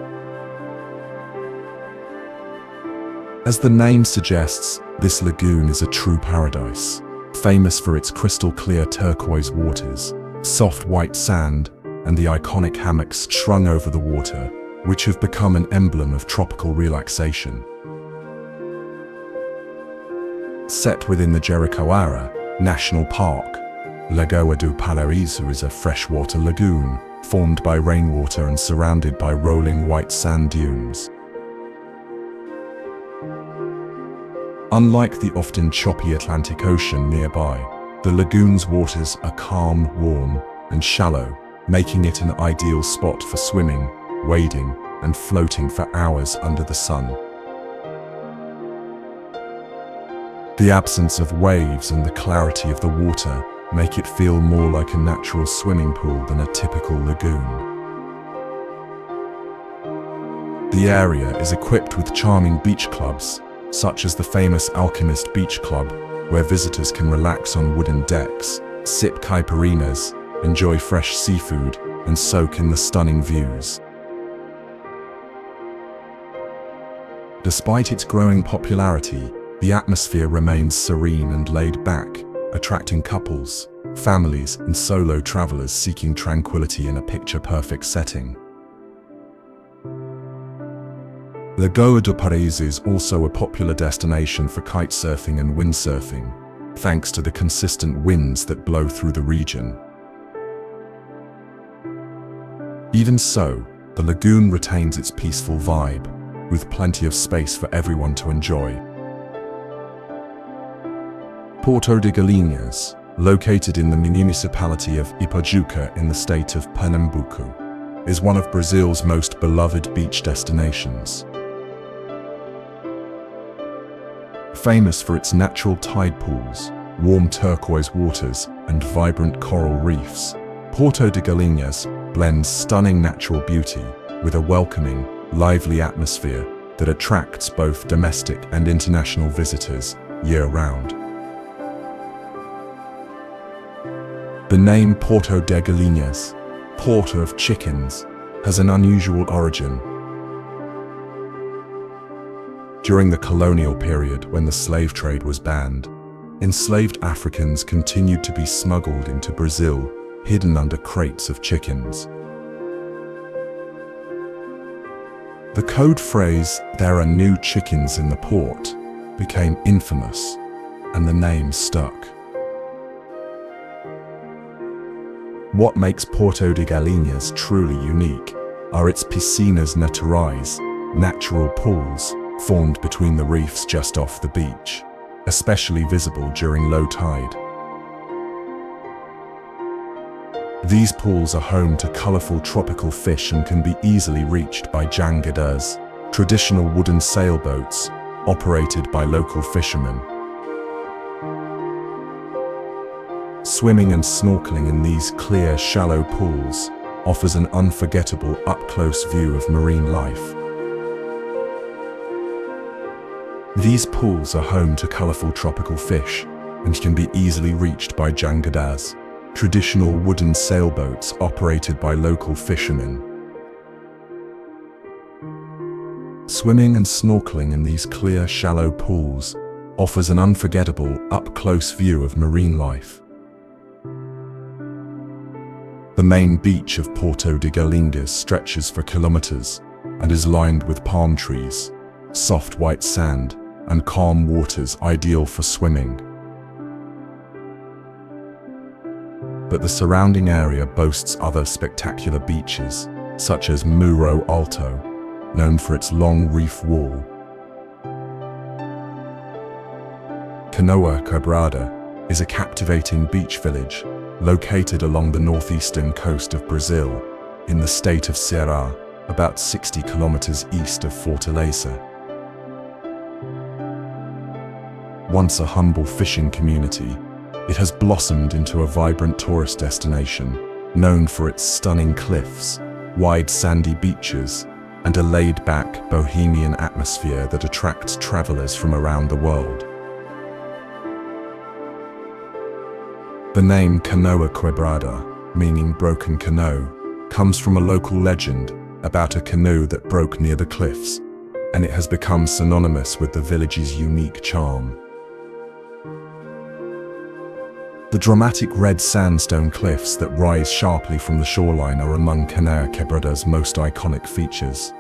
As the name suggests, this lagoon is a true paradise, famous for its crystal-clear turquoise waters, soft white sand, and the iconic hammocks strung over the water, which have become an emblem of tropical relaxation. Set within the Jericoacoara National Park, Lagoa do Paraíso is a freshwater lagoon, formed by rainwater and surrounded by rolling white sand dunes. Unlike the often choppy Atlantic Ocean nearby, the lagoon's waters are calm, warm, and shallow, making it an ideal spot for swimming, wading, and floating for hours under the sun. The absence of waves and the clarity of the water make it feel more like a natural swimming pool than a typical lagoon. The area is equipped with charming beach clubs, such as the famous Alchemist Beach Club, where visitors can relax on wooden decks, sip caipirinhas, enjoy fresh seafood, and soak in the stunning views. Despite its growing popularity, The atmosphere remains serene and laid back, attracting couples, families, and solo travelers seeking tranquility in a picture-perfect setting. Lagoa do Paraíso is also a popular destination for kitesurfing and windsurfing, thanks to the consistent winds that blow through the region. Even so, the lagoon retains its peaceful vibe, with plenty of space for everyone to enjoy. Porto de Galinhas, located in the municipality of Ipajuca in the state of Pernambuco, is one of Brazil's most beloved beach destinations. Famous for its natural tide pools, warm turquoise waters, and vibrant coral reefs, Porto de Galinhas blends stunning natural beauty with a welcoming, lively atmosphere that attracts both domestic and international visitors year-round. The name Porto de Galinhas, Port of Chickens, has an unusual origin. During the colonial period, when the slave trade was banned, enslaved Africans continued to be smuggled into Brazil, hidden under crates of chickens. The code phrase, "There are new chickens in the port," became infamous, and the name stuck. What makes Porto de Galinhas truly unique are its piscinas naturais, natural pools, formed between the reefs just off the beach, especially visible during low tide. These pools are home to colorful tropical fish and can be easily reached by jangadas, traditional wooden sailboats operated by local fishermen. Swimming and snorkeling in these clear, shallow pools offers an unforgettable up-close view of marine life. These pools are home to colorful tropical fish and can be easily reached by jangadas, traditional wooden sailboats operated by local fishermen. Swimming and snorkeling in these clear, shallow pools offers an unforgettable, up-close view of marine life. The main beach of Porto de Galinhas stretches for kilometers and is lined with palm trees, soft white sand, and calm waters ideal for swimming. But the surrounding area boasts other spectacular beaches, such as Muro Alto, known for its long reef wall. Canoa Quebrada is a captivating beach village located along the northeastern coast of Brazil, in the state of Ceará, about 60 kilometers east of Fortaleza. Once a humble fishing community, it has blossomed into a vibrant tourist destination, known for its stunning cliffs, wide sandy beaches, and a laid-back, bohemian atmosphere that attracts travelers from around the world. The name Canoa Quebrada, meaning broken canoe, comes from a local legend about a canoe that broke near the cliffs, and it has become synonymous with the village's unique charm. The dramatic red sandstone cliffs that rise sharply from the shoreline are among Canoa Quebrada's most iconic features,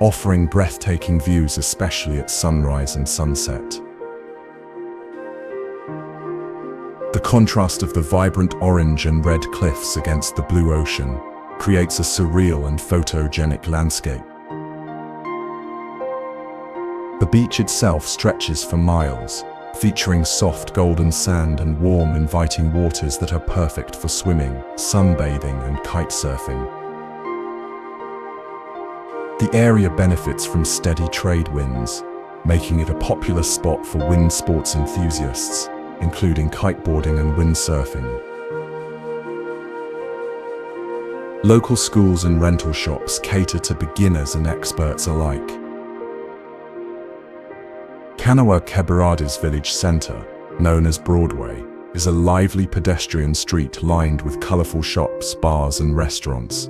offering breathtaking views especially at sunrise and sunset. The contrast of the vibrant orange and red cliffs against the blue ocean creates a surreal and photogenic landscape. The beach itself stretches for miles, featuring soft golden sand and warm, inviting waters that are perfect for swimming, sunbathing, and kitesurfing. The area benefits from steady trade winds, making it a popular spot for wind sports enthusiasts, including kiteboarding and windsurfing. Local schools and rental shops cater to beginners and experts alike. Canoa Quebrada's village center, known as Broadway, is a lively pedestrian street lined with colorful shops, bars, and restaurants.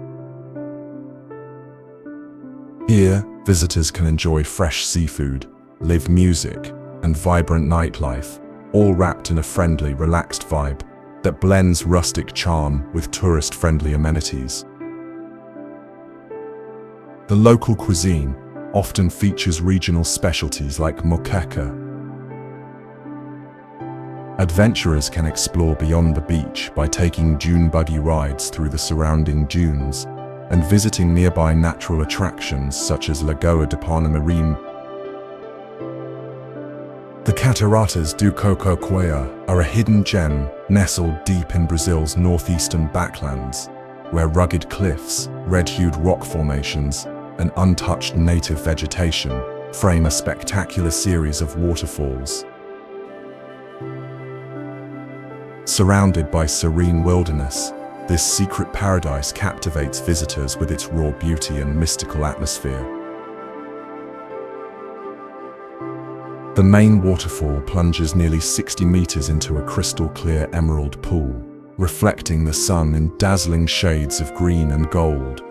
Here, visitors can enjoy fresh seafood, live music, and vibrant nightlife, all wrapped in a friendly, relaxed vibe that blends rustic charm with tourist-friendly amenities. The local cuisine often features regional specialties like moqueca. Adventurers can explore beyond the beach by taking dune buggy rides through the surrounding dunes and visiting nearby natural attractions such as Lagoa de Parnamirim. The Cataratas do Cococoea are a hidden gem nestled deep in Brazil's northeastern backlands, where rugged cliffs, red-hued rock formations, and untouched native vegetation frame a spectacular series of waterfalls. Surrounded by serene wilderness, this secret paradise captivates visitors with its raw beauty and mystical atmosphere. The main waterfall plunges nearly 60 meters into a crystal-clear emerald pool, reflecting the sun in dazzling shades of green and gold.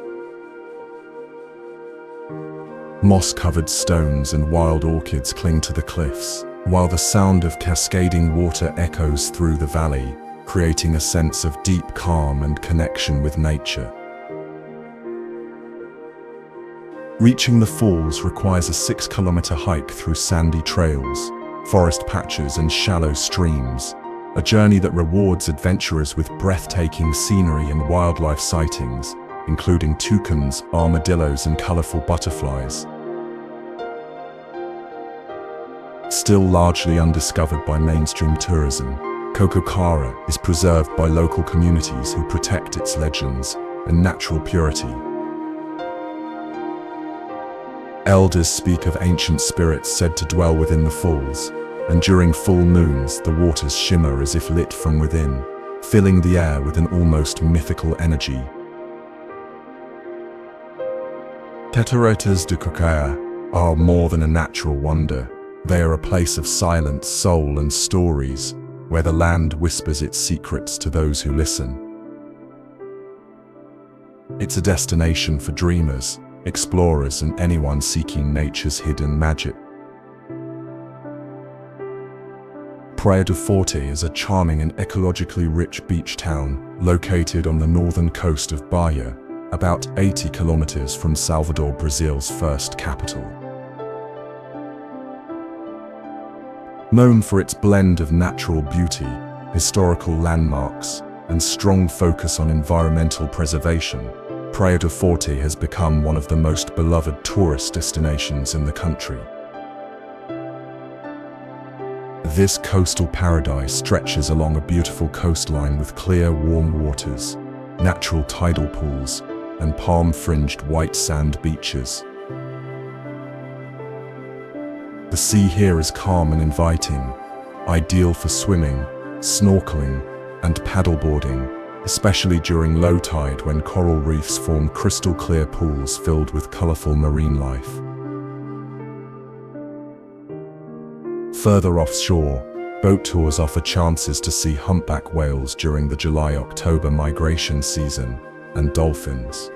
Moss-covered stones and wild orchids cling to the cliffs, while the sound of cascading water echoes through the valley, creating a sense of deep calm and connection with nature. Reaching the falls requires a 6-kilometer hike through sandy trails, forest patches, and shallow streams, a journey that rewards adventurers with breathtaking scenery and wildlife sightings, including toucans, armadillos, and colorful butterflies. Still largely undiscovered by mainstream tourism, Cococara is preserved by local communities who protect its legends and natural purity. Elders speak of ancient spirits said to dwell within the falls, and during full moons the waters shimmer as if lit from within, filling the air with an almost mythical energy. Cataratas do Cococoea are more than a natural wonder. They are a place of silence, soul, and stories, where the land whispers its secrets to those who listen. It's a destination for dreamers, explorers, and anyone seeking nature's hidden magic. Praia do Forte is a charming and ecologically rich beach town located on the northern coast of Bahia, about 80 kilometers from Salvador, Brazil's first capital. Known for its blend of natural beauty, historical landmarks, and strong focus on environmental preservation, Praia do Forte has become one of the most beloved tourist destinations in the country. This coastal paradise stretches along a beautiful coastline with clear, warm waters, natural tidal pools, and palm-fringed white sand beaches. The sea here is calm and inviting, ideal for swimming, snorkeling, and paddleboarding, especially during low tide when coral reefs form crystal-clear pools filled with colorful marine life. Further offshore, boat tours offer chances to see humpback whales during the July-October migration season, and dolphins.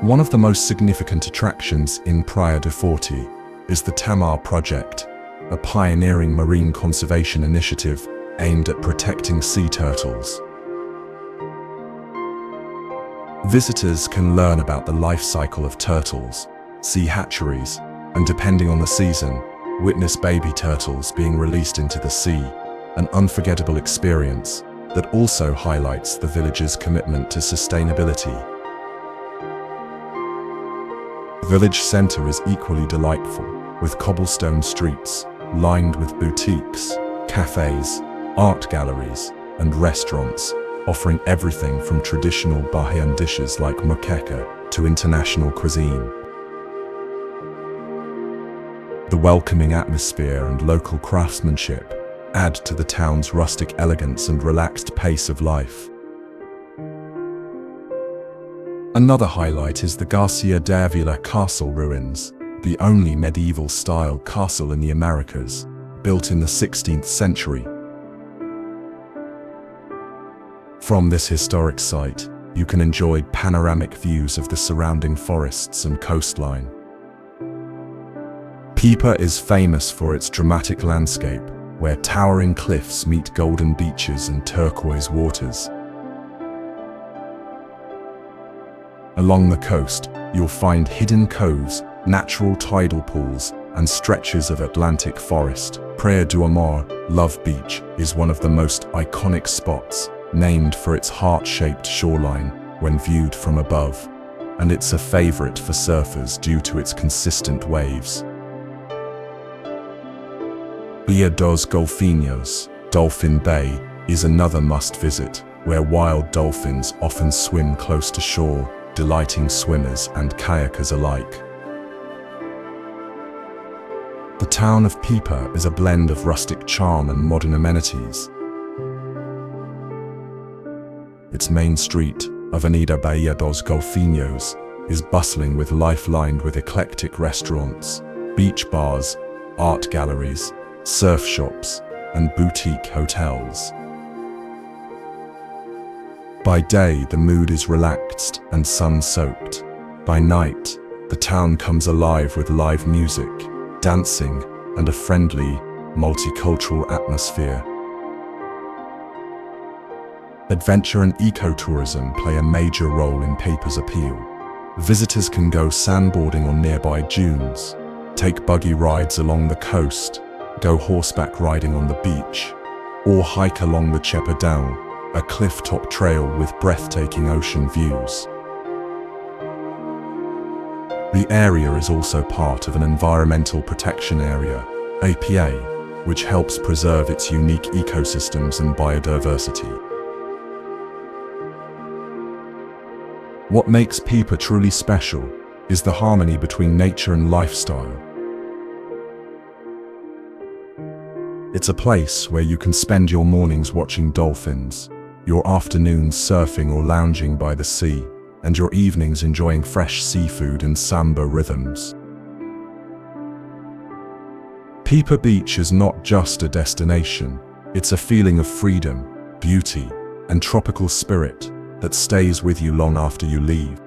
One of the most significant attractions in Praia do Forte is the Tamar Project, a pioneering marine conservation initiative aimed at protecting sea turtles. Visitors can learn about the life cycle of turtles, sea hatcheries, and depending on the season, witness baby turtles being released into the sea, an unforgettable experience that also highlights the village's commitment to sustainability. The village center is equally delightful, with cobblestone streets lined with boutiques, cafes, art galleries, and restaurants, offering everything from traditional Bahian dishes like moqueca to international cuisine. The welcoming atmosphere and local craftsmanship add to the town's rustic elegance and relaxed pace of life. Another highlight is the Garcia de Avila Castle ruins, the only medieval-style castle in the Americas, built in the 16th century. From this historic site, you can enjoy panoramic views of the surrounding forests and coastline. Pipa is famous for its dramatic landscape, where towering cliffs meet golden beaches and turquoise waters. Along the coast, you'll find hidden coves, natural tidal pools, and stretches of Atlantic forest. Praia do Amor, Love Beach, is one of the most iconic spots, named for its heart-shaped shoreline when viewed from above, and it's a favorite for surfers due to its consistent waves. Baía dos Golfinhos, Dolphin Bay, is another must-visit, where wild dolphins often swim close to shore, delighting swimmers and kayakers alike. The town of Pipa is a blend of rustic charm and modern amenities. Its main street, Avenida Baía dos Golfinhos, is bustling with life lined with eclectic restaurants, beach bars, art galleries, surf shops, and boutique hotels. By day, the mood is relaxed and sun-soaked. By night, the town comes alive with live music, dancing, and a friendly, multicultural atmosphere. Adventure and ecotourism play a major role in Pipa's appeal. Visitors can go sandboarding on nearby dunes, take buggy rides along the coast, go horseback riding on the beach, or hike along the Chepa Down, a cliff-top trail with breathtaking ocean views. The area is also part of an environmental protection area, APA, which helps preserve its unique ecosystems and biodiversity. What makes Pipa truly special is the harmony between nature and lifestyle. It's a place where you can spend your mornings watching dolphins, your afternoons surfing or lounging by the sea, and your evenings enjoying fresh seafood and samba rhythms. Pipa Beach is not just a destination, it's a feeling of freedom, beauty, and tropical spirit that stays with you long after you leave.